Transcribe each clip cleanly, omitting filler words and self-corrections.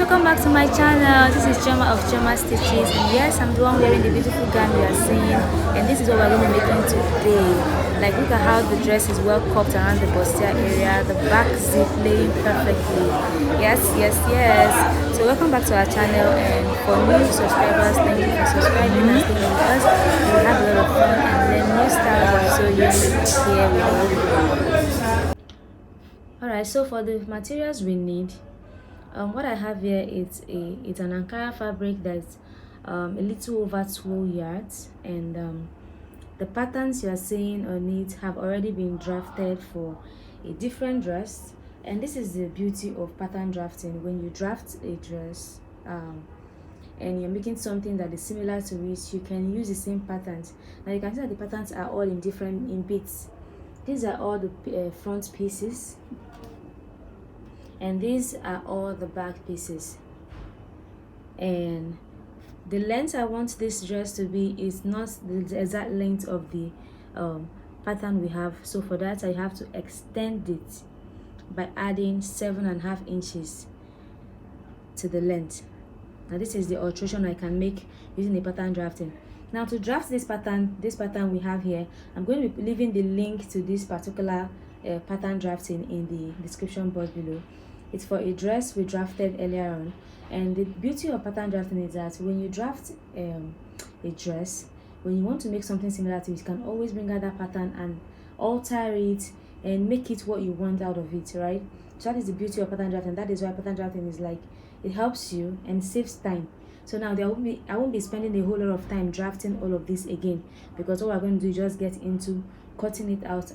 welcome back to my channel. This is Chioma of Chioma Stitches, and yes, I'm the one wearing the beautiful gown we are seeing, and this is what we're going to be making today. Like, look at how the dress is well cupped around the bustier area, the back zip laying perfectly. Yes. So welcome back to our channel, and for new subscribers, thank you for subscribing and staying with us. We'll have a lot of fun and learn new styles of sewing here with you. Alright, so for the materials we need, what I have here is it's an Ankara fabric that's a little over 12 yards, and the patterns you are seeing on it have already been drafted for a different dress. And this is the beauty of pattern drafting. When you draft a dress and you're making something that is similar to it, you can use the same patterns. Now you can see that the patterns are all in bits. These are all the front pieces, and these are all the back pieces. And the length I want this dress to be is not the exact length of the pattern we have. So for that, I have to extend it by adding 7.5 inches to the length. Now this is the alteration I can make using the pattern drafting. Now to draft this pattern we have here, I'm going to be leaving the link to this particular pattern drafting in the description box below. It's for a dress we drafted earlier on, and the beauty of pattern drafting is that when you draft a dress, when you want to make something similar to it, you can always bring out that pattern and alter it and make it what you want out of it, right? So that is the beauty of pattern drafting. That is why pattern drafting is like, it helps you and saves time. So now I won't be spending a whole lot of time drafting all of this again, because all we're going to do is just get into cutting it out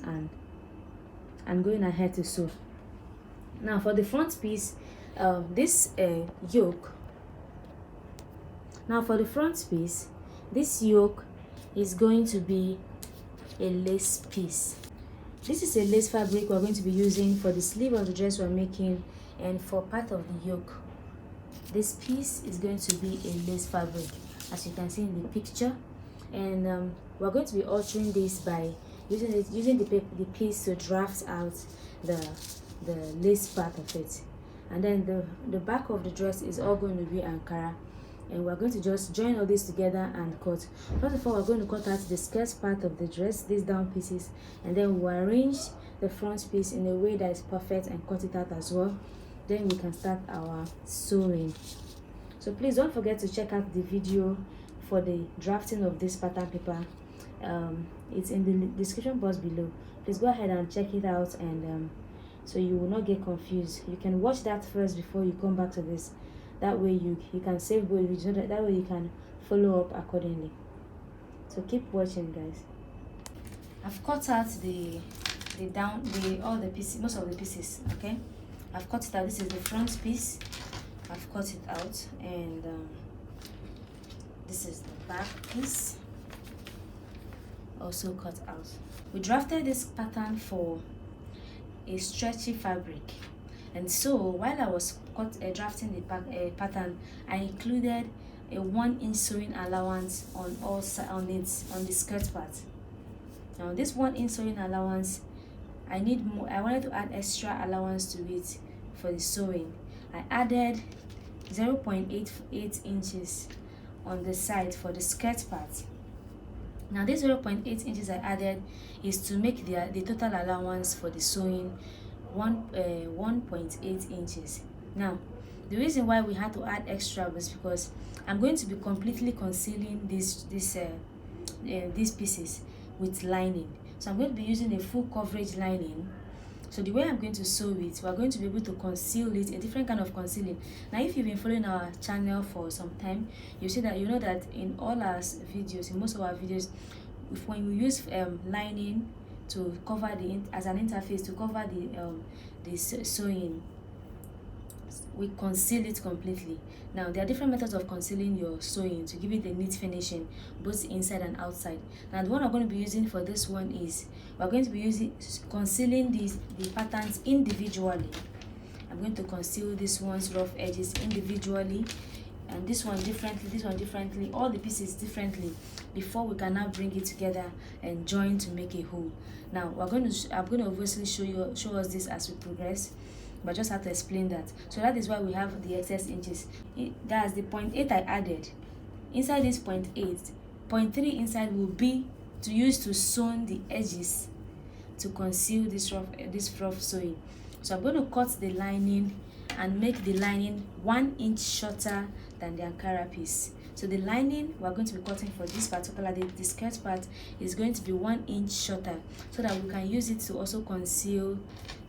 and going ahead to sew. Now for the front piece, this yoke. Now for the front piece, this yoke is going to be a lace piece. This is a lace fabric we're going to be using for the sleeve of the dress we're making, and for part of the yoke. This piece is going to be a lace fabric, as you can see in the picture, and we're going to be altering this by using the piece to draft out the lace part of it. And then the back of the dress is all going to be Ankara, and we're going to just join all this together and cut. First of all, we're going to cut out the skirt part of the dress, these down pieces, and then we'll arrange the front piece in a way that is perfect and cut it out as well. Then we can start our sewing. So please don't forget to check out the video for the drafting of this pattern paper. It's in the description box below. Please go ahead and check it out, and so you will not get confused. You can watch that first before you come back to this. That way you can save both videos. That way you can follow up accordingly. So keep watching, guys. I've cut out all the pieces, most of the pieces. Okay, I've cut it out. This is the front piece. I've cut it out, and this is the back piece, also cut out. We drafted this pattern for a stretchy fabric, and so while I was drafting the pattern, I included a 1 inch sewing allowance on the skirt part. Now this 1 inch sewing allowance, I wanted to add extra allowance to it for the sewing. I added 0.88 inches on the side for the skirt part. Now this 0.8 inches I added is to make the total allowance for the sewing 1.8 inches. Now the reason why we had to add extra was because I'm going to be completely concealing these pieces with lining. So I'm going to be using a full coverage lining. So the way I'm going to sew it, we're going to be able to conceal it, a different kind of concealing. Now if you've been following our channel for some time, you know that in all our videos, in most of our videos, when we use lining to cover as an interface to cover the sewing, we conceal it completely. Now there are different methods of concealing your sewing to give it a neat finishing, both inside and outside. Now the one I'm going to be using for this one is, we're going to be concealing the patterns individually. I'm going to conceal this one's rough edges individually, and this one differently, all the pieces differently, before we can now bring it together and join to make a whole. Now I'm going to obviously show us this as we progress. but I just have to explain that. So that is why we have the excess inches. That's the 0.8 I added. Inside this 0.8, 0.3 inside will be to use to sew the edges to conceal this rough sewing. So I'm going to cut the lining and make the lining 1 inch shorter than the Ankara piece. So the lining we're going to be cutting for this particular, the skirt part, is going to be 1 inch shorter, so that we can use it to also conceal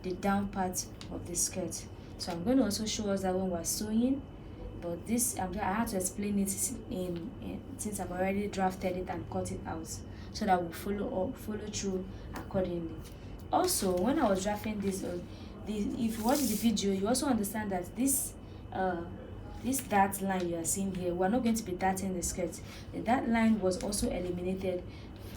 the down part of the skirt. So I'm going to also show us that when we're sewing, but this I had to explain it since I've already drafted it and cut it out, so that we'll follow through accordingly. Also, when I was drafting this, if you watch the video, you also understand that this dart line you are seeing here, we're not going to be darting the skirt. The dart line was also eliminated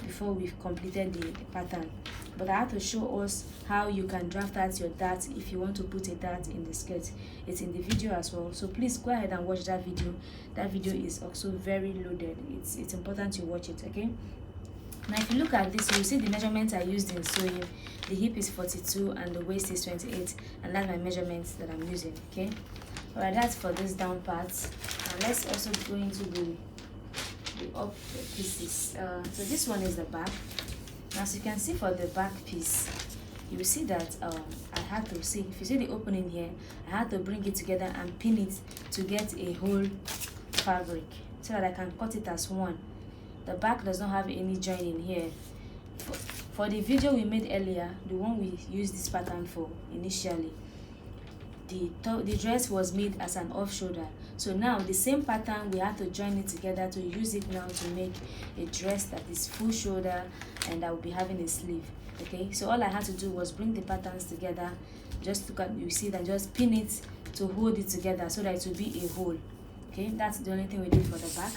before we've completed the pattern, but I have to show us how you can draft out your dart if you want to put a dart in the skirt. It's in the video as well, so please go ahead and watch that video. That video is also very loaded. It's important you watch it. Okay, now if you look at this, you see the measurements I used in sewing. The hip is 42 and the waist is 28, and that's my measurements that I'm using. Okay, alright, that's for this down part. And let's also go into the up pieces. So this one is the back. As you can see, for the back piece, you will see that I had to see, if you see the opening here, I had to bring it together and pin it to get a whole fabric, so that I can cut it as one. The back does not have any joining here. For the video we made earlier, the one we used this pattern for initially, the dress was made as an off shoulder. So now the same pattern, we have to join it together to use it now to make a dress that is full shoulder and that will be having a sleeve. Okay, so all I had to do was bring the patterns together, just look at, you see that, just pin it to hold it together so that it will be a whole. Okay, that's the only thing we did for the back.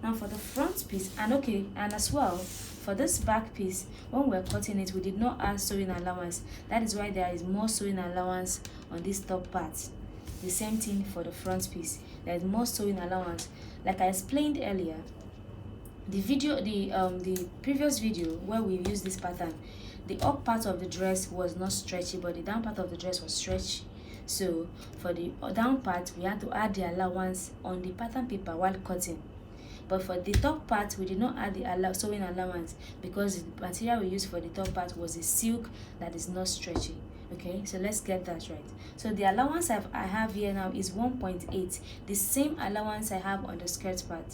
Now for the front piece, and as well for this back piece, when we're cutting it, we did not add sewing allowance. That is why there is more sewing allowance on this top part. The same thing for the front piece, there is more sewing allowance. Like I explained earlier, the previous video where we used this pattern, the up part of the dress was not stretchy, but the down part of the dress was stretchy. So for the down part, we had to add the allowance on the pattern paper while cutting. But for the top part, we did not add the sewing allowance because the material we used for the top part was a silk that is not stretchy. Okay, so let's get that right. So the allowance I have here now is 1.8, the same allowance I have on the skirt part.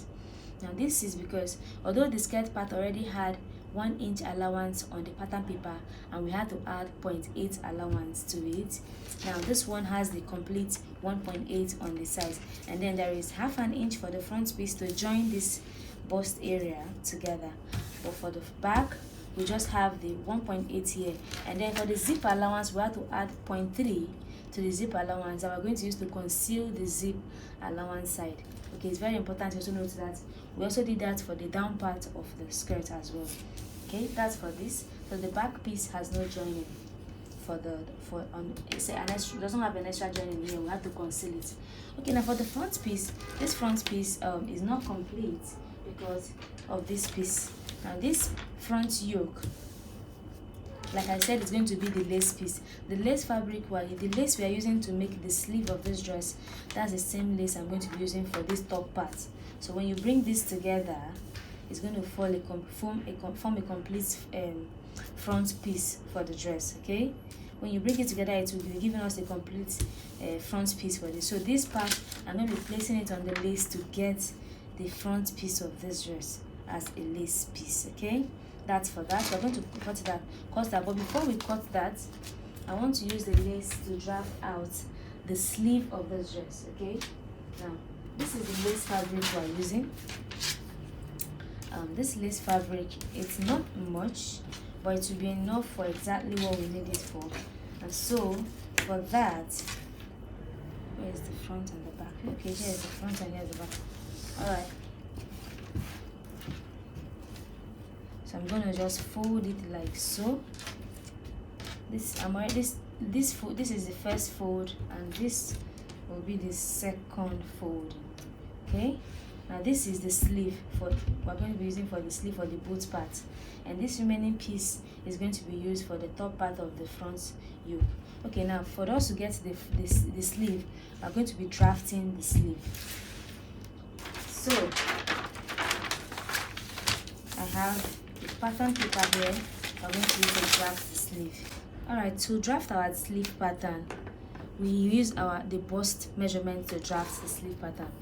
Now this is because although the skirt part already had 1 inch allowance on the pattern paper, and we had to add 0.8 allowance to it, now this one has the complete 1.8 on the sides, and then there is half an inch for the front piece to join this bust area together. But for the back, we just have the 1.8 here, and then for the zip allowance, we have to add 0.3 to the zip allowance that we're going to use to conceal the zip allowance side. Okay, it's very important to also note that we also did that for the down part of the skirt as well. Okay, that's for this. So the back piece has no joining. It's an extra, doesn't have an extra joining here. We have to conceal it. Okay, now for the front piece, this front piece is not complete because of this piece. Now this front yoke, like I said, it's going to be the lace piece. The lace fabric, the lace we are using to make the sleeve of this dress, that's the same lace I'm going to be using for this top part. So when you bring this together, it's going to form a complete front piece for the dress. Okay, when you bring it together, it will be giving us a complete front piece for this. So this part, I'm going to be placing it on the lace to get the front piece of this dress as a lace piece. Okay, that's for that. We're going to cut that, but before we cut that, I want to use the lace to draft out the sleeve of this dress. Okay, now this is the lace fabric we're using. This lace fabric, it's not much, but it will be enough for exactly what we need it for. And so for that, where is the front and the back? Okay, here is the front and here is the back. All right, so I'm gonna just fold it like so. This is the first fold, and this will be the second fold. Okay, now this is the sleeve we're going to be using for the sleeve for the boot part, and this remaining piece is going to be used for the top part of the front yoke. Okay, now for us to get the sleeve, we're going to be drafting the sleeve. So I have the pattern paper here. I'm going to use to draft the sleeve. Alright, to draft our sleeve pattern, we use the bust measurement to draft the sleeve pattern.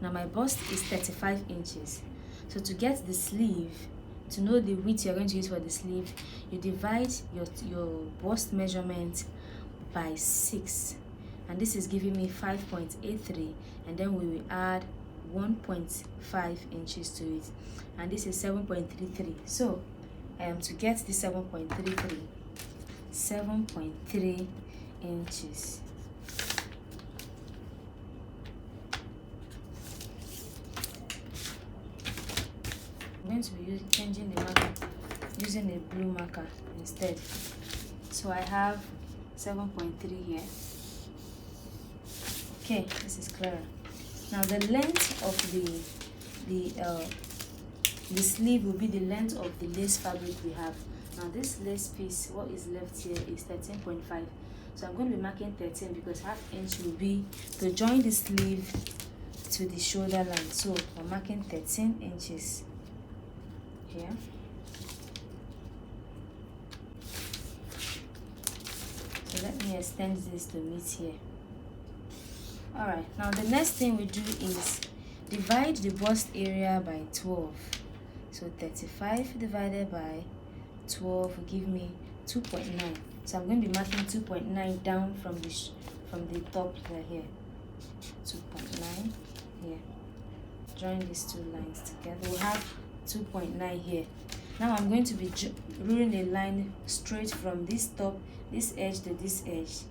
Now my bust is 35 inches. So to get the sleeve, to know the width you're going to use for the sleeve, you divide your bust measurement by 6, and this is giving me 5.83, and then we will add 1.5 inches to it, and this is 7.33. So to get this 7.3 inches. I'm going to be changing the marker, using a blue marker instead. So I have 7.3 here. Okay, this is clearer. Now the length of the sleeve will be the length of the lace fabric we have. Now this lace piece, what is left here is 13.5. So I'm going to be marking 13 because half inch will be to join the sleeve to the shoulder line. So I'm marking 13 inches here. So let me extend this to meet here. Alright, now the next thing we do is divide the bust area by 12. So 35 divided by 12 will give me 2.9. So I'm going to be marking 2.9 down from the top here. 2.9 here. Join these two lines together. We'll have 2.9 here. Now I'm going to be ruling a line straight from this top, this edge to this edge,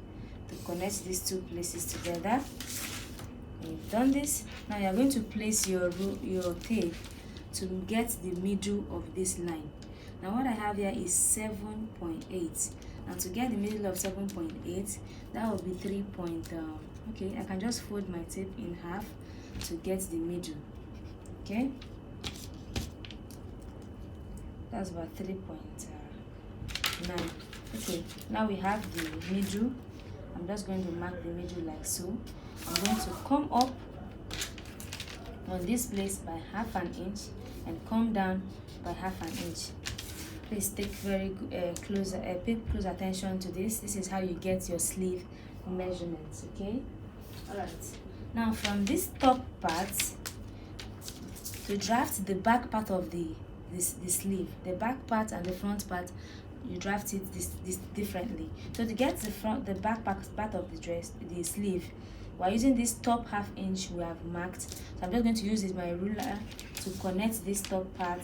to connect these two places together. When you've done this, now you're going to place your tape to get the middle of this line. Now what I have here is 7.8. Now to get the middle of 7.8, that will be 3. Okay, I can just fold my tape in half to get the middle. Okay, that's about 3.9. Okay, now we have the middle. I'm just going to mark the middle like so. I'm going to come up on this place by ½ inch and come down by ½ inch. Please take pay close attention to this. This is how you get your sleeve measurements. Okay, all right. Now from this top part, to draft the back part of the sleeve, the back part and the front part, you draft it this differently. So to get the back part of the sleeve, we're using this top ½ inch we have marked. So I'm just going to use my ruler to connect this top part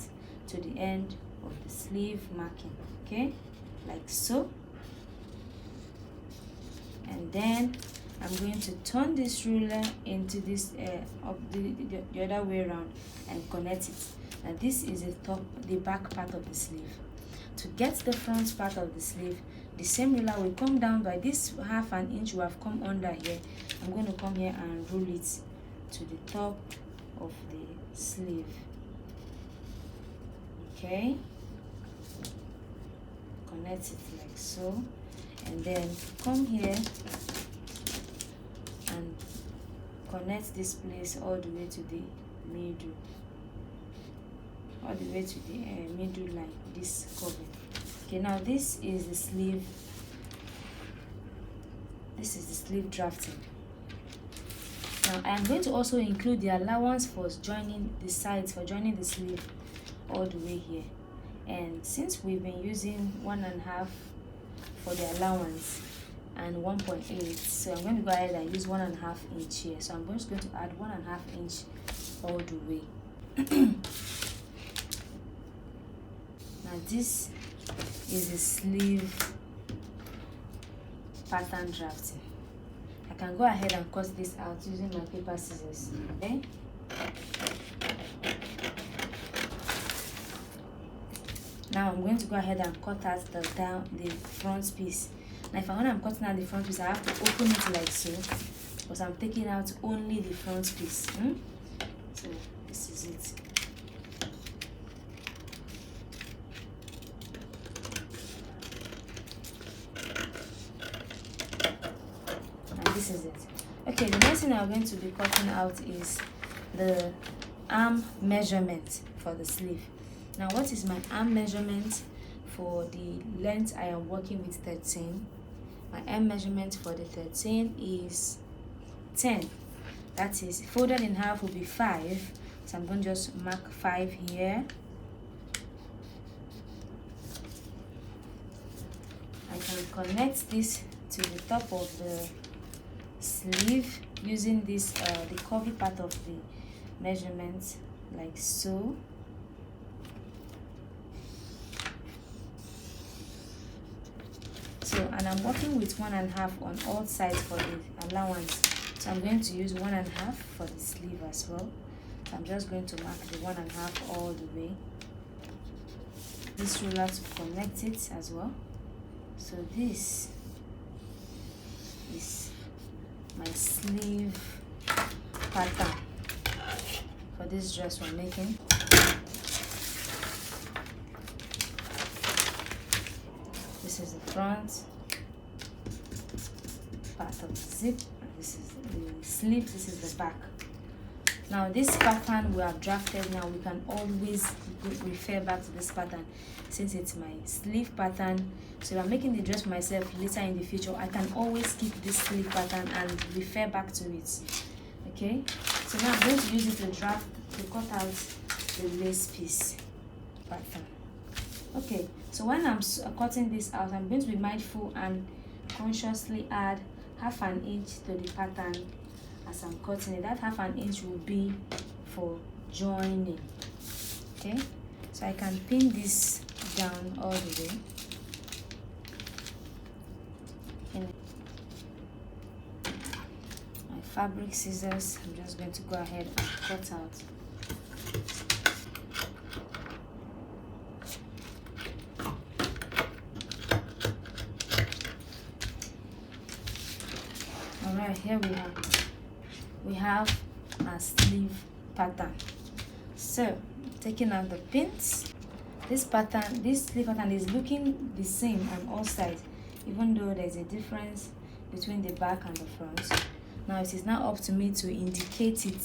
to the end of the sleeve marking. Okay, like so. And then I'm going to turn this ruler into this the other way around and connect it. Now this is the back part of the sleeve. To get the front part of the sleeve, the same ruler will come down by this ½ inch we have come under here. I'm going to come here and roll it to the top of the sleeve. Okay, connect it like so, and then come here and connect this place all the way to the middle, all the way to the middle line, this curving. Okay, now this is the sleeve. This is the sleeve drafting. Now I am going to also include the allowance for joining the sides, for joining the sleeve all the way here. And since we've been using 1.5 for the allowance and 1.8, so I'm going to go ahead and use 1.5 inch here. So I'm just going to add 1.5 inch all the way. Now this is the sleeve pattern drafting. I can go ahead and cut this out using my paper scissors. Okay, now I'm going to go ahead and cut out the front piece. Now when I'm cutting out the front piece, I have to open it like so, because I'm taking out only the front piece. So this is it. this is it. Okay, the next thing I'm going to be cutting out is the arm measurement for the sleeve. Now, what is my arm measurement? For the length, I am working with 13. My arm measurement for the 13 is 10. That is, folded in half will be 5. So I'm going to just mark 5 here. I can connect this to the top of the sleeve using this the curvy part of the measurement, like so. So, and I'm working with 1.5 on all sides for the allowance. So I'm going to use 1.5 for the sleeve as well. So I'm just going to mark the 1.5 all the way. This ruler to connect it as well. So this is my sleeve pattern for this dress we're making. This is the front part of the zip, and this is the sleeve, this is the back. Now this pattern we have drafted, now we can always refer back to this pattern since it's my sleeve pattern. So if I'm making the dress for myself later in the future, I can always keep this sleeve pattern and refer back to it. Okay, so now I'm going to use it to draft to cut out the lace piece pattern. Okay, so when I'm cutting this out, I'm going to be mindful and consciously add 1/2 inch to the pattern as I'm cutting it. That 1/2 inch will be for joining. Okay, so I can pin this down all the way. My fabric scissors, I'm just going to go ahead and cut out. Alright, here we have our sleeve pattern. So taking out the pins, this sleeve pattern is looking the same on all sides, even though there's a difference between the back and the front. Now it is now up to me to indicate it.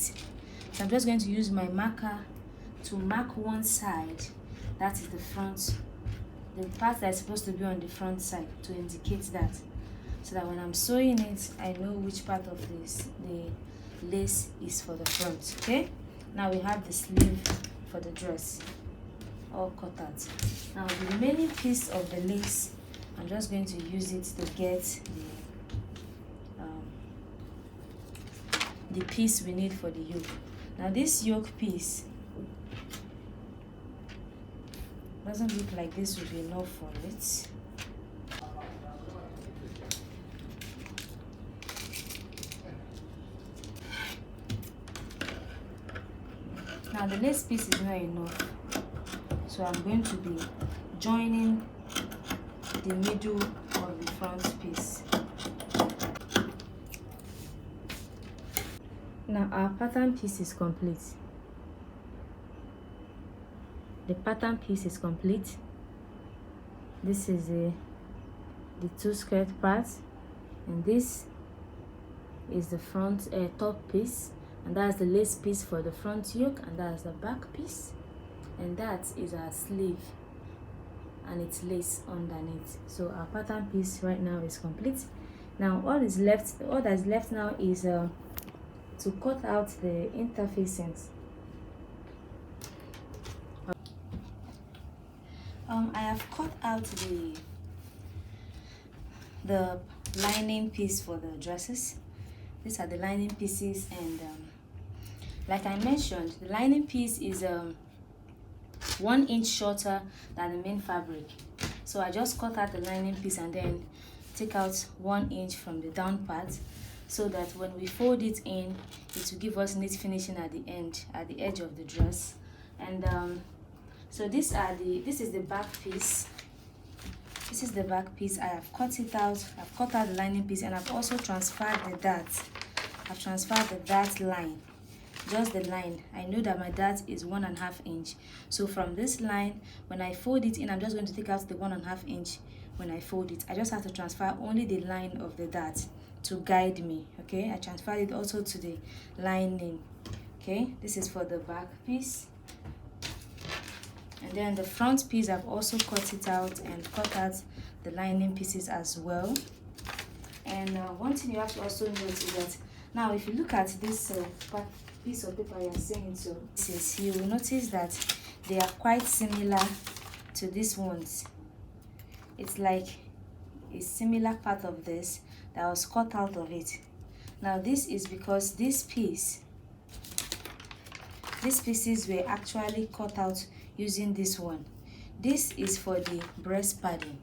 So I'm just going to use my marker to mark one side, that is the front, the part that is supposed to be on the front side, to indicate that, so that when I'm sewing it, I know which part of the lace is for the front. Okay, now we have the sleeve for the dress all cut out. Now the remaining piece of the lace, I'm just going to use it to get the piece we need for the yoke. Now this yoke piece doesn't look like this will be enough for it. Now the lace piece is not enough, so I'm going to be joining the middle of the front piece. Now our pattern piece is complete. The pattern piece is complete. This is the two skirt parts, and this is the front top piece, and that's the lace piece for the front yoke, and that's the back piece, and that is our sleeve, and it's lace underneath. So our pattern piece right now is complete. Now all that is left now is to cut out the interfacings. I have cut out the lining piece for the dresses. These are the lining pieces, and like I mentioned, the lining piece is 1 inch shorter than the main fabric. So I just cut out the lining piece and then take out 1 inch from the down part, so that when we fold it in, it will give us neat finishing at the end, at the edge of the dress. And so this is the back piece. This is the back piece. I have cut it out. I've cut out the lining piece, and I've also transferred the dart. I've transferred the dart line, just the line. I know that my dart is 1.5 inch. So from this line, when I fold it in, I'm just going to take out the 1.5 inch. When I fold it, I just have to transfer only the line of the dart to guide me. Okay, I transferred it also to the lining. Okay, this is for the back piece. And then the front piece, I've also cut it out and cut out the lining pieces as well. And one thing you have to also note is that now if you look at this piece of paper you're seeing, so you will notice that they are quite similar to these ones. It's like a similar part of this that was cut out of it. Now this is because these pieces were actually cut out using this one. This is for the breast padding.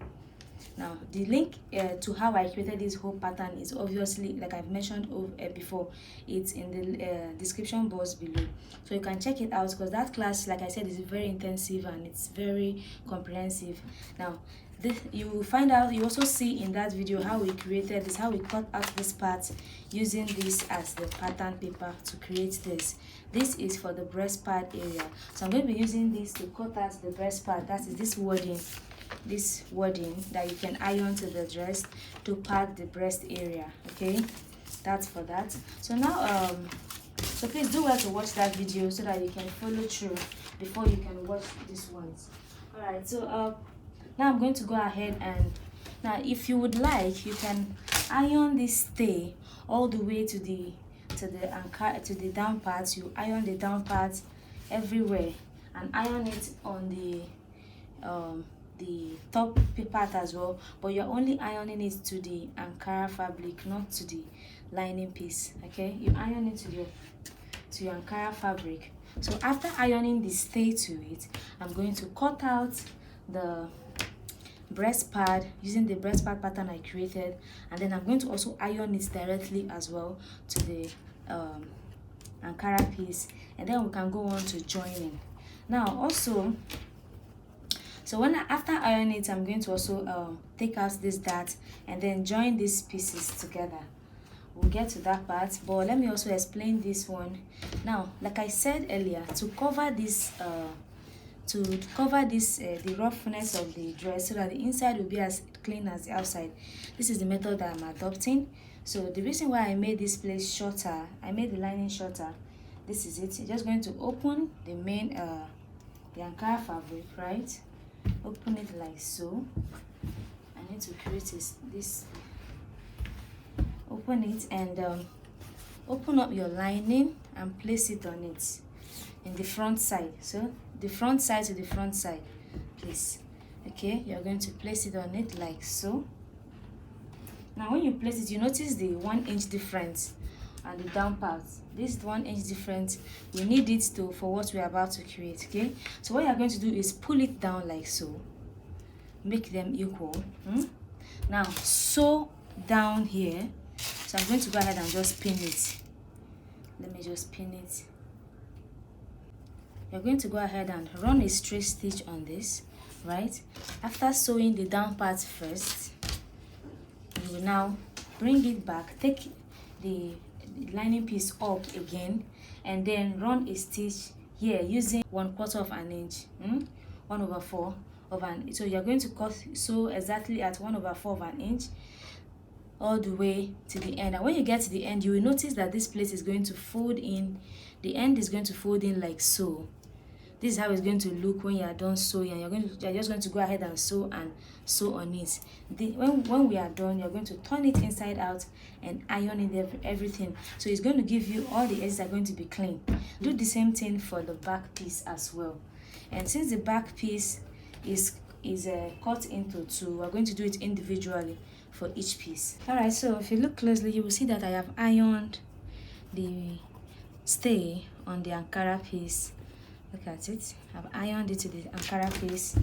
Now the link to how I created this whole pattern is obviously, like I've mentioned before, it's in the description box below, so you can check it out, because that class, like I said, is very intensive and it's very comprehensive. Now you will find out, you also see in that video how we created this, how we cut out this part using this as the pattern paper to create this. This is for the breast pad area, so I'm going to be using this to cut out the breast pad. That is this wording that you can iron to the dress to pad the breast area. Okay, that's for that. So now so please do well to watch that video so that you can follow through before you can watch these ones. All right, so now I'm going to go ahead and, now if you would like, you can iron this stay all the way to the down parts. You iron the down parts everywhere and iron it on the top part as well, but you're only ironing it to the Ankara fabric, not to the lining piece. Okay, you iron it to your Ankara fabric. So after ironing the stay to it, I'm going to cut out the breast pad using the breast pad pattern I created, and then I'm going to also iron it directly as well to the Ankara piece, and then we can go on to joining. Now also, so after ironing it, I'm going to also take out this dart and then join these pieces together. We'll get to that part, but let me also explain this one. Now, like I said earlier, to cover this the roughness of the dress so that the inside will be as clean as the outside, this is the method that I'm adopting. So the reason why I made this place shorter, I made the lining shorter, this is it. You're just going to open the main the Ankara fabric, right? Open it like so. I need to create this. Open it and open up your lining and place it on it in the front side. So the front side to the front side, please. Okay, you're going to place it on it like so. Now when you place it, you notice the 1 inch difference and the down part. This 1 inch difference, we need it for what we're about to create. Okay, so what you're going to do is pull it down like so, make them equal. Now sew down here. So I'm going to go ahead and just pin it. Let me just pin it. You're going to go ahead and run a straight stitch on this, right? After sewing the down part first, you will now bring it back, take the lining piece up again, and then run a stitch here using 1/4 of an inch, 1/4 of an inch. So you're going to sew exactly at 1/4 of an inch all the way to the end. And when you get to the end, you will notice that this place is going to fold in. The end is going to fold in like so. This is how it's going to look when you are done sewing, and you're just going to go ahead and sew on it. When we are done, you're going to turn it inside out and iron in everything. So it's going to give you, all the edges are going to be clean. Do the same thing for the back piece as well. And since the back piece is cut into two, we're going to do it individually for each piece. All right, so if you look closely, you will see that I have ironed the stay on the Ankara piece. Look at it. I've ironed it to the Ankara piece,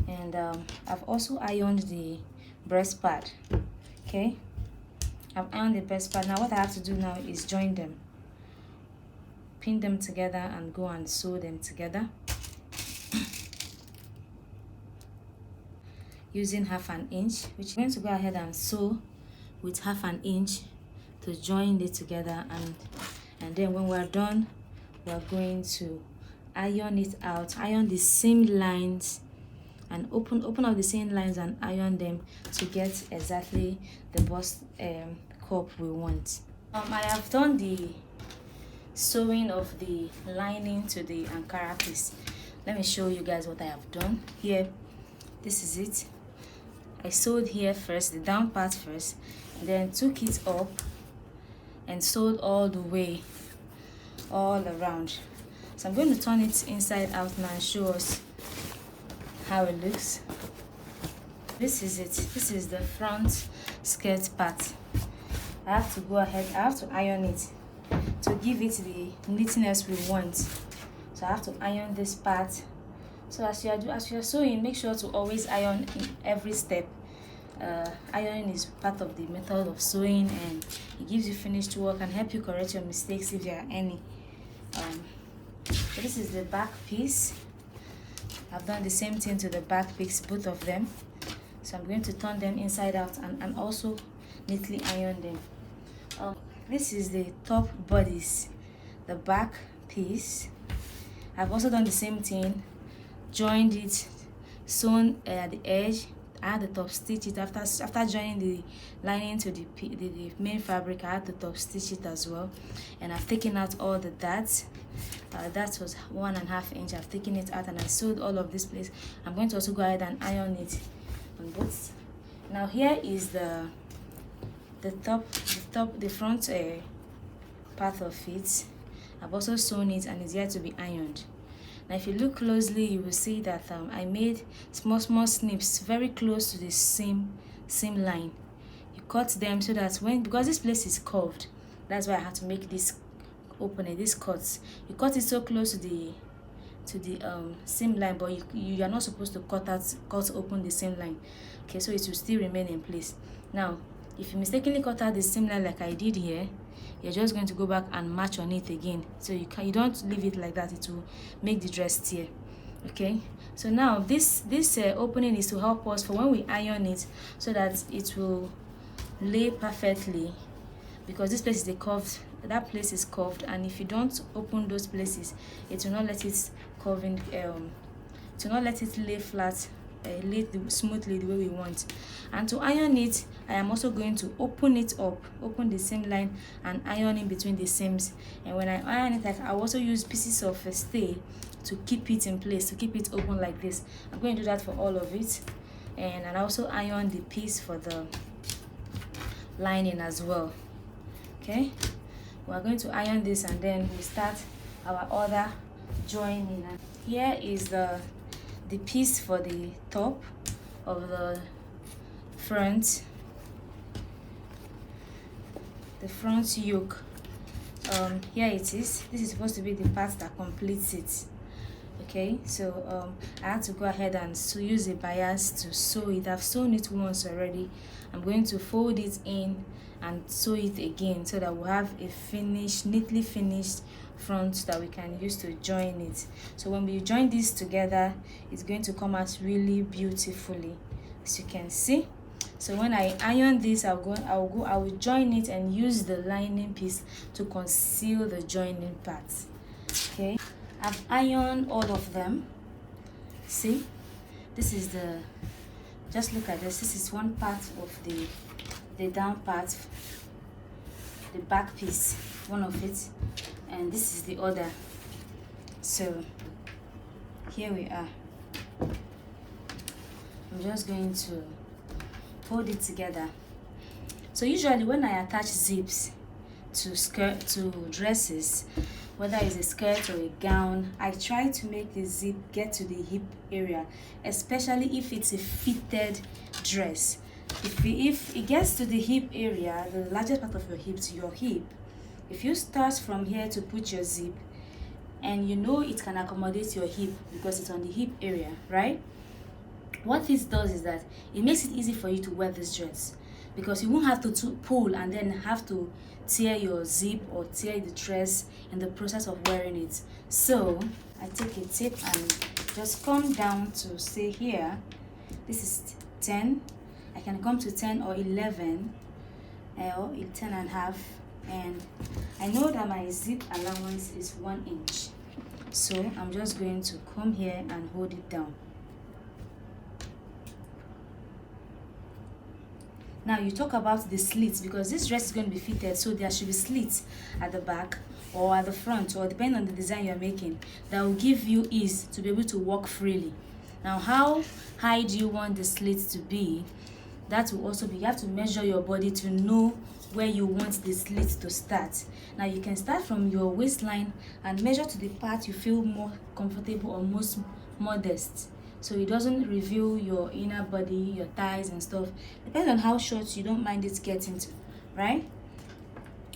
and I've also ironed the breast pad. Okay, I've ironed the breast pad. Now what I have to do now is join them, pin them together, and go and sew them together using 1/2 inch, which I'm going to go ahead and sew with 1/2 inch to join it together, and then when we're done, we're going to iron it out, iron the seam lines, and open up the seam lines and iron them to get exactly the bust cup we want. I have done the sewing of the lining to the Ankara piece. Let me show you guys what I have done here. This is it. I sewed here first, the down part first, then took it up and sewed all the way all around. So I'm going to turn it inside out now and show us how it looks. This is it. This is the front skirt part. I have to go ahead, I have to iron it to give it the neatness we want. So I have to iron this part. So as you are sewing, make sure to always iron in every step. Ironing is part of the method of sewing, and it gives you finished work and help you correct your mistakes if there are any. So this is the back piece. I've done the same thing to the back piece, both of them. So I'm going to turn them inside out and also neatly iron them. This is the top bodice, the back piece. I've also done the same thing, joined it, sewn at the edge, add the top stitch it. After joining the lining to the main fabric, I had to top stitch it as well, and I've taken out all the darts. That was 1.5 inch. I've taken it out and I sewed all of this place. I'm going to also go ahead and iron it on both. Now here is the front part of it. I've also sewn it and it's yet to be ironed. Now if you look closely, you will see that I made small snips very close to the seam line. You cut them so that because this place is curved, that's why I had to make this opening, this cuts. You cut it so close to the seam line, but you are not supposed to cut open the seam line. Okay, so it will still remain in place. Now if you mistakenly cut out the seam line like I did here, you're just going to go back and match on it again. So you don't leave it like that, it will make the dress tear. Okay, so now this opening is to help us for when we iron it, so that it will lay perfectly, because this place is curved, that place is curved, and if you don't open those places, it will not let it curving, it will not let it lay flat, lay smoothly the way we want. And to iron it, I am also going to open it up, open the seam line and iron in between the seams. And when I iron it, I also use pieces of stay to keep it in place, to keep it open like this. I'm going to do that for all of it. And I also iron the piece for the lining as well. Okay, we're going to iron this and then we start our other joining. Here is the piece for the top of the front yoke. Here it is. This is supposed to be the part that completes it. Okay, so I had to go ahead and use a bias to sew it. I've sewn it once already. I'm going to fold it in and sew it again, so that we'll have a neatly finished front that we can use to join it. So when we join this together, it's going to come out really beautifully, as you can see. So when I iron this, I will join it and use the lining piece to conceal the joining parts. Okay, I've ironed all of them. See, this is just look at this. This is one part of the down part, the back piece, one of it, and this is the other. So here we are. I'm just going to fold it together. So usually when I attach zips to dresses, whether it's a skirt or a gown, I try to make the zip get to the hip area, especially if it's a fitted dress. If it gets to the hip area, the largest part of your hip, to your hip, if you start from here to put your zip, and you know it can accommodate your hip because it's on the hip area, right? What this does is that it makes it easy for you to wear this dress, because you won't have to pull and then have to tear your zip or tear the dress in the process of wearing it. So I take a tip and just come down to say here, this is 10. I can come to 10 or 11 or 10.5, and I know that my zip allowance is 1 inch. So I'm just going to come here and hold it down. Now you talk about the slits, because this dress is going to be fitted, so there should be slits at the back or at the front, or depending on the design you're making, that will give you ease to be able to walk freely. Now, how high do you want the slits to be? That will also be, you have to measure your body to know where you want the slit to start. Now you can start from your waistline and measure to the part you feel more comfortable or most modest, so it doesn't reveal your inner body, your thighs and stuff. Depends on how short you don't mind it getting to, right?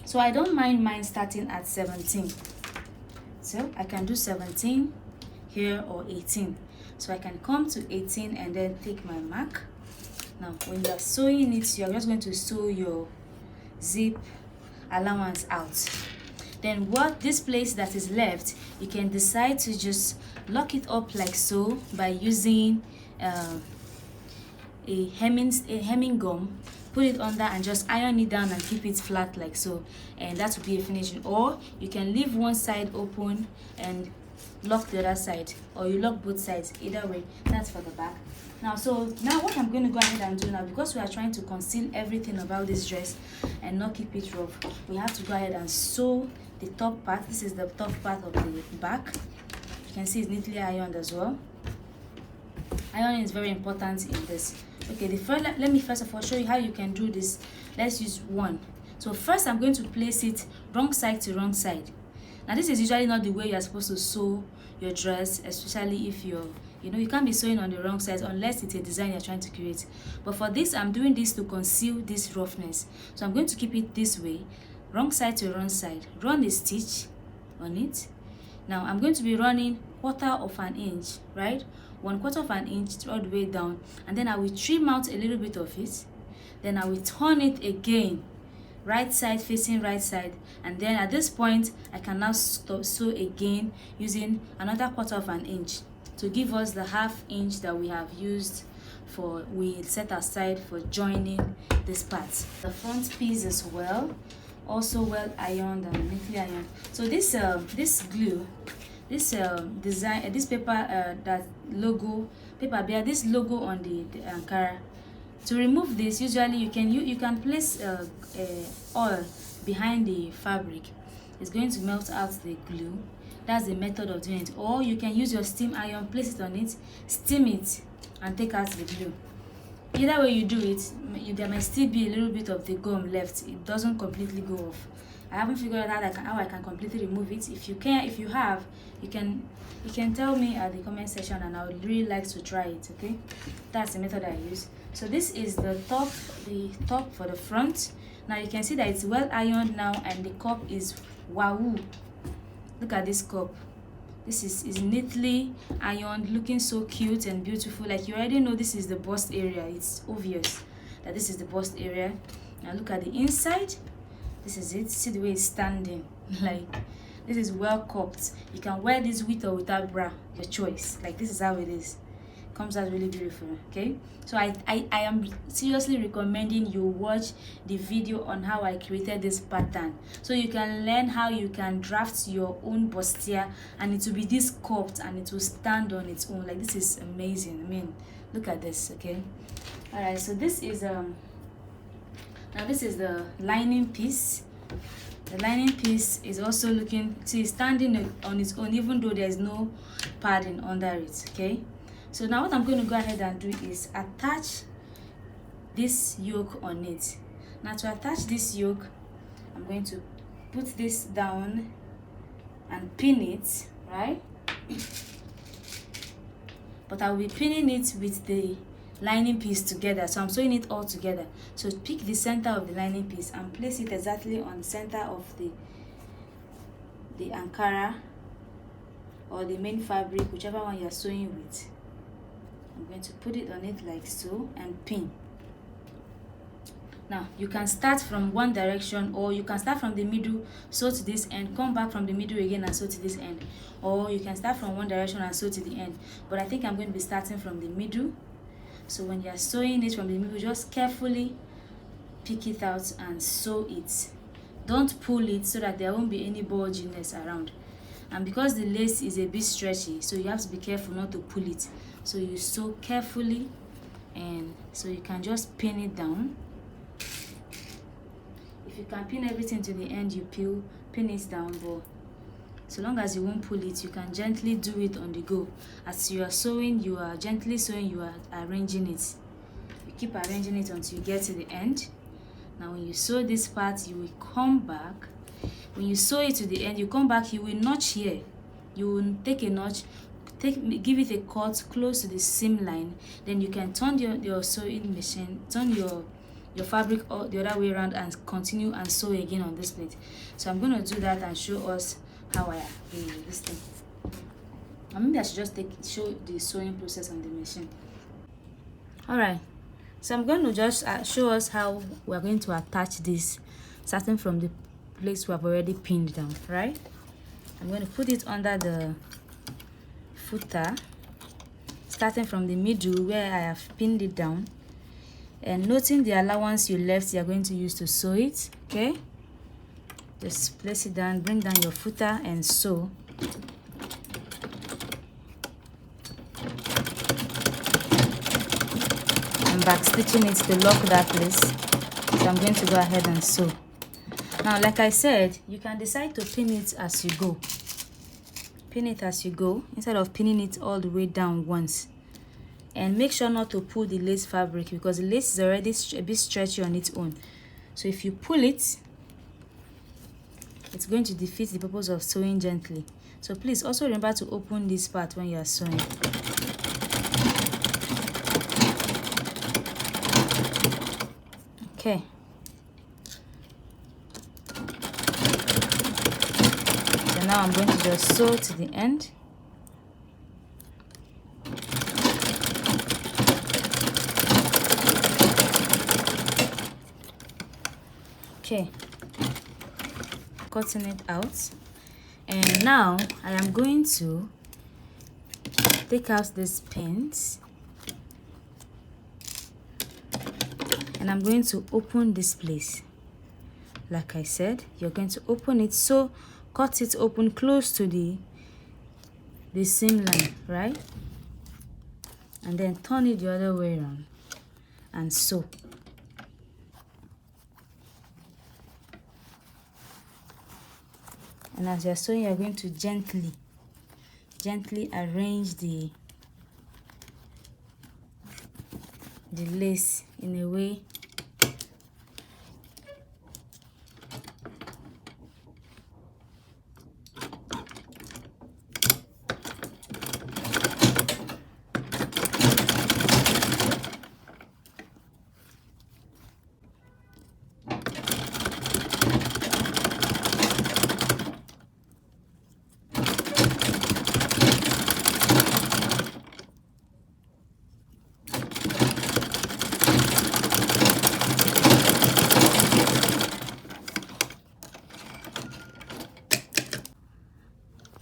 So I don't mind mine starting at 17. So I can do 17 here or 18. So I can come to 18 and then take my mark. Now when you are sewing it, you are just going to sew your zip allowance out. Then what this place that is left, you can decide to just lock it up like so by using a hemming gum. Put it under and just iron it down and keep it flat like so, and that will be a finishing. Or you can leave one side open and lock the other side, or you lock both sides. Either way, that's for the back. Now what I'm going to go ahead and do now, because we are trying to conceal everything about this dress and not keep it rough, we have to go ahead and sew the top part. This is the top part of the back. You can see it's neatly ironed as well. Ironing is very important in this. Okay, let me first of all show you how you can do this. Let's use one. So first I'm going to place it wrong side to wrong side. Now this is usually not the way you're supposed to sew your dress, especially if you're, you can't be sewing on the wrong side unless it's a design you're trying to create. But for this, I'm doing this to conceal this roughness. So I'm going to keep it this way, wrong side to wrong side. Run a stitch on it. Now I'm going to be running 1/4 of an inch, right? 1/4 of an inch all the way down, and then I will trim out a little bit of it. Then I will turn it again, right side facing right side, and then at this point I can now sew again using another 1/4 of an inch to give us the 1/2 inch that we have used we set aside for joining this part. The front piece as well, also well ironed and neatly ironed. So this glue, this design, this paper, that logo paper bear this logo on the Ankara. To remove this, usually you can place oil behind the fabric. It's going to melt out the glue. That's the method of doing it. Or you can use your steam iron, place it on it, steam it, and take out the glue. Either way you do it, there might still be a little bit of the gum left. It doesn't completely go off. I haven't figured out how I can completely remove it. If you have, you can tell me at the comment section, and I would really like to try it. Okay, that's the method I use. So this is the top for the front. Now you can see that it's well ironed now, and the cup is wow. Look at this cup. This is neatly ironed, looking so cute and beautiful. Like, you already know this is the bust area. It's obvious that this is the bust area. Now look at the inside. This is it. See the way it's standing. Like, this is well cupped. You can wear this with or without bra, your choice. Like, this is how it is. Comes out really beautiful. Okay, so I am seriously recommending you watch the video on how I created this pattern, so you can learn how you can draft your own bustier, and it will be this cupped and it will stand on its own. Like, this is amazing. I mean, look at this. Okay, all right, so this is now this is the lining piece. The lining piece is also standing on its own, even though there's no padding under it. Okay, so now what I'm going to go ahead and do is attach this yoke on it. Now to attach this yoke, I'm going to put this down and pin it, right? But I'll be pinning it with the lining piece together, so I'm sewing it all together. So pick the center of the lining piece and place it exactly on the center of the Ankara or the main fabric, whichever one you're sewing with. I'm going to put it on it like so and pin. Now you can start from one direction, or you can start from the middle, sew to this end, come back from the middle again and sew to this end, or you can start from one direction and sew to the end. But I think I'm going to be starting from the middle. So when you're sewing it from the middle, just carefully pick it out and sew it. Don't pull it, so that there won't be any bulginess around. And because the lace is a bit stretchy, so you have to be careful not to pull it. So you sew carefully, and so you can just pin it down you can pin everything to the end, you pin it down, but so long as you won't pull it, you can gently do it on the go. As you are sewing, you are gently sewing, you are arranging it. You keep arranging it until you get to the end. Now when you sew this part, you will come back. When you sew it to the end, you come back, you will notch here. You will take a notch, give it a cut close to the seam line. Then you can turn your sewing machine, turn your fabric the other way around and continue and sew again on this plate. So I'm going to do that and show us how I do this thing. Or maybe I should just show the sewing process on the machine. Alright, so I'm going to just show us how we're going to attach this, starting from the place we have already pinned down, right? I'm going to put it under the footer, starting from the middle where I have pinned it down, and noting the allowance you left, you're going to use to sew it. Okay, just place it down, bring down your footer and sew. I'm back stitching it to lock that place, so I'm going to go ahead and sew. Now, like I said, you can decide to pin it as you go. Pin it as you go instead of pinning it all the way down once. And make sure not to pull the lace fabric, because the lace is already a bit stretchy on its own. So if you pull it, it's going to defeat the purpose of sewing gently. So please also remember to open this part when you are sewing. Okay. So now I'm going to just sew to the end. Okay, cutting it out, and now I am going to take out these pins and I'm going to open this place. Like I said, you're going to open it, so cut it open close to the seam line, right? And then turn it the other way around and sew. And as you're sewing, you're going to gently arrange the lace in a way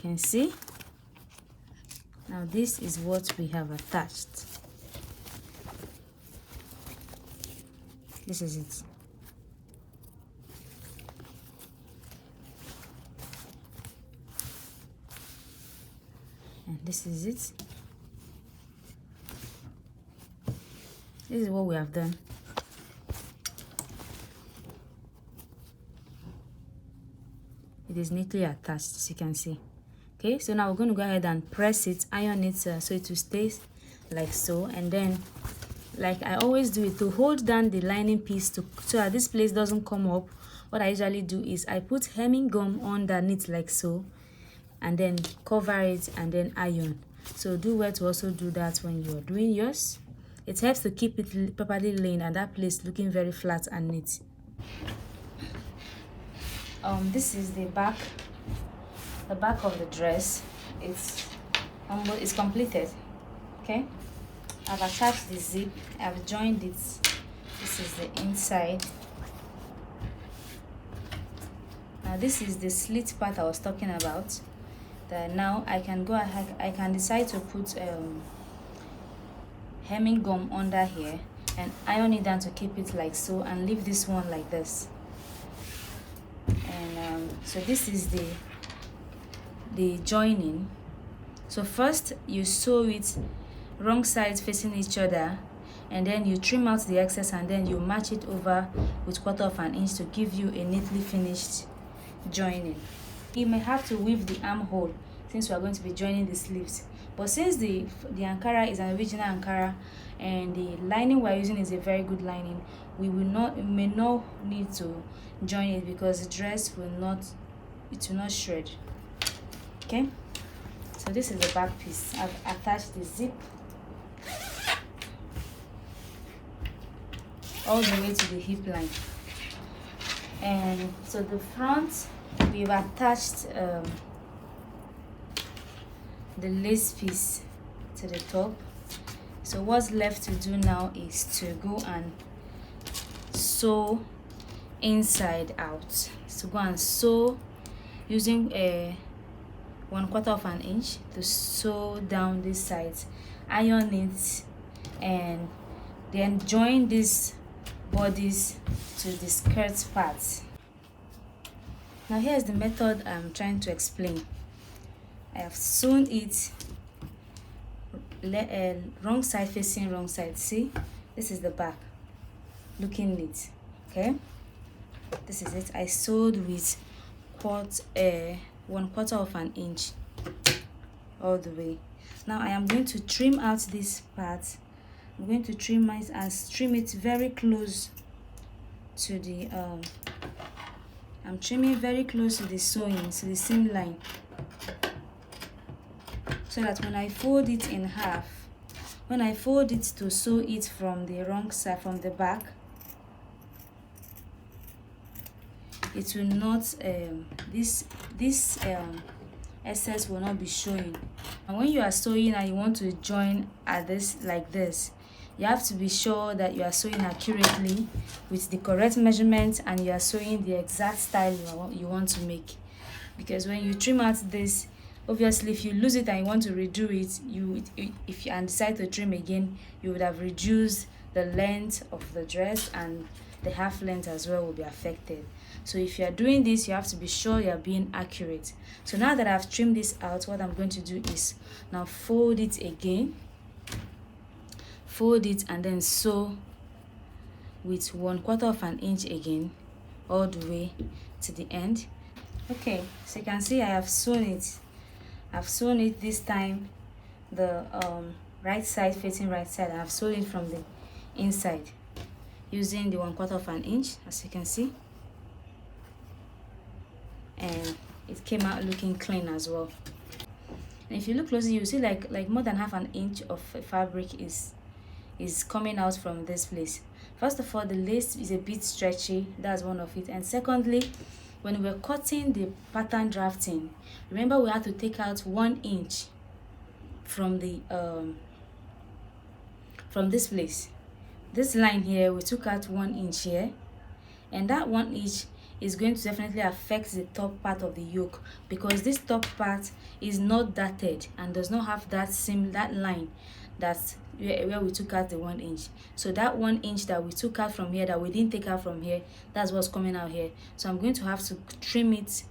can see. Now this is what we have attached. This is it. And this is it. This is what we have done. It is neatly attached, as you can see. Okay, so now we're going to go ahead and press it, iron it, so it will stay like so. And then, like I always do it, to hold down the lining piece so that this place doesn't come up, what I usually do is I put hemming gum underneath like so, and then cover it and then iron. So do well to also do that when you're doing yours. It helps to keep it properly laid and that place looking very flat and neat. This is the back of the dress. It's completed. Okay, I've attached the zip, I've joined it. This is the inside. Now this is the slit part I was talking about. That now I can go ahead, I can decide to put hemming gum under here and iron it down to keep it like so, and leave this one like this. And so this is the joining. So first you sew it wrong sides facing each other, and then you trim out the excess, and then you match it over with 1/4 inch to give you a neatly finished joining. You may have to weave the armhole since we are going to be joining the sleeves, but since the Ankara is an original Ankara and the lining we're using is a very good lining, we may not need to join it because the dress will not shred. Okay, so this is the back piece. I've attached the zip all the way to the hip line, and so the front, we've attached the lace piece to the top. So what's left to do now is to go and sew inside out. So go and sew using a 1/4 inch to sew down these sides, iron it, and then join these bodies to the skirt part. Now here's the method I'm trying to explain. I have sewn it wrong side facing wrong side. See, this is the back looking neat. Okay, this is it. I sewed with 1/4 inch all the way. Now I am going to trim out this part. I'm going to trim it and trim it very close to the I'm trimming very close to the sewing, to the seam line, so that when I fold it in half, when I fold it to sew it from the wrong side, from the back, it will not this excess will not be showing. And when you are sewing and you want to join at this like this, you have to be sure that you are sewing accurately with the correct measurement, and you are sewing the exact style you want to make. Because when you trim out this, obviously if you lose it and you want to redo it, if you decide to trim again, you would have reduced the length of the dress, and the half length as well will be affected. So if you are doing this, you have to be sure you are being accurate. So now that I've trimmed this out, what I'm going to do is now fold it again, fold it, and then sew with 1/4 inch again all the way to the end. Okay, so you can see I have sewn it. I've sewn it this time the right side facing right side, and I've sewn it from the inside using the 1/4 inch, as you can see, and it came out looking clean as well. And if you look closely, you see like more than half an inch of fabric is coming out from this place. First of all, the lace is a bit stretchy, that's one of it. And secondly, when we're cutting the pattern drafting, remember we had to take out 1 inch from the from this place, this line here. We took out 1 inch here, and that 1 inch is going to definitely affect the top part of the yoke, because this top part is not darted and does not have that line that's where we took out the 1 inch. So that 1 inch that we took out from here, that we didn't take out from here, that's what's coming out here. So I'm going to have to trim it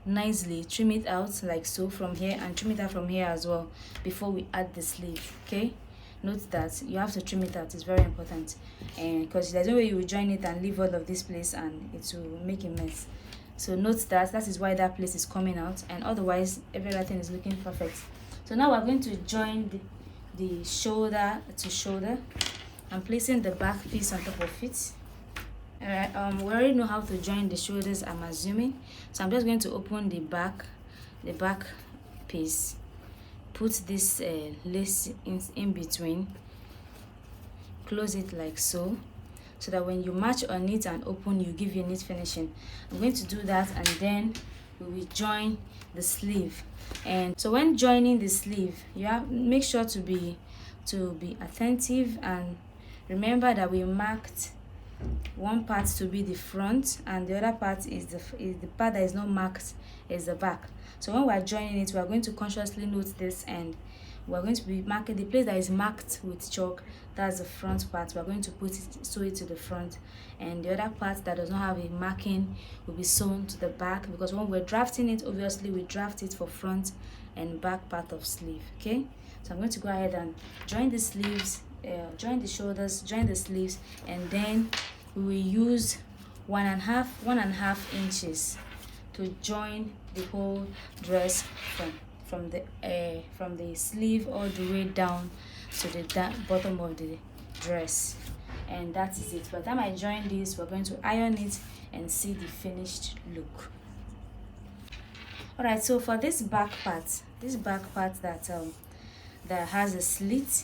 nicely, trim it out like so from here, and trim it out from here as well before we add the sleeve. Okay, note that you have to trim it out, it's very important, and because there's no way you will join it and leave all of this place and it will make a mess. So note that is why that place is coming out, and otherwise everything is looking perfect. So now we're going to join the shoulder to shoulder. I'm placing the back piece on top of it. Alright, we already know how to join the shoulders, I'm assuming. So I'm just going to open the back piece, put this lace in between, close it like so that when you match on it and open, you give you neat finishing. I'm going to do that, and then we will join the sleeve. And so when joining the sleeve, you have make sure to be attentive, and remember that we marked one part to be the front, and the other part is the part that is not marked is the back. So when we are joining it, we are going to consciously note this, and we are going to be marking the place that is marked with chalk. That's the front part. We are going to sew it to the front, and the other part that does not have a marking will be sewn to the back, because when we're drafting it, obviously we draft it for front and back part of sleeve. Okay, so I'm going to go ahead and join the sleeves join the shoulders, join the sleeves, and then we will use 1.5 inches to join the whole dress from the sleeve all the way down to the bottom of the dress. And that is it. By the time I join this, we're going to iron it and see the finished look. Alright, so for this back part that has a slit,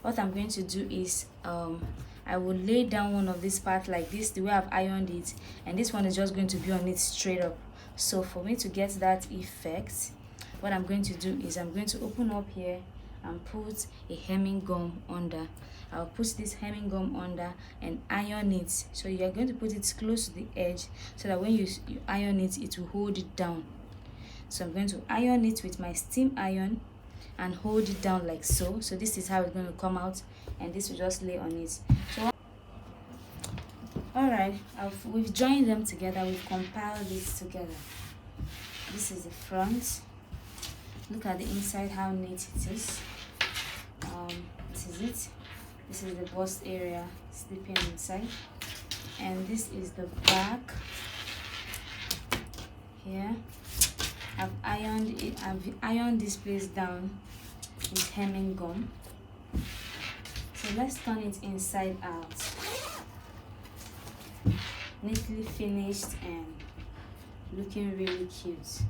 what I'm going to do is I will lay down one of these parts like this, the way I've ironed it, and this one is just going to be on it straight up. So for me to get that effect, what I'm going to do is I'm going to open up here and put a hemming gum under. I'll put this hemming gum under and iron it. So you're going to put it close to the edge so that when you iron it, it will hold it down. So I'm going to iron it with my steam iron and hold it down like so. So this is how it's going to come out, and this will just lay on it. So alright, we've joined them together, we've compiled this together. This is the front. Look at the inside, how neat it is. This is it. This is the bust area, slipping inside, and this is the back here. I've ironed this place down with hemming gum. So let's turn it inside out. Neatly finished and looking really cute.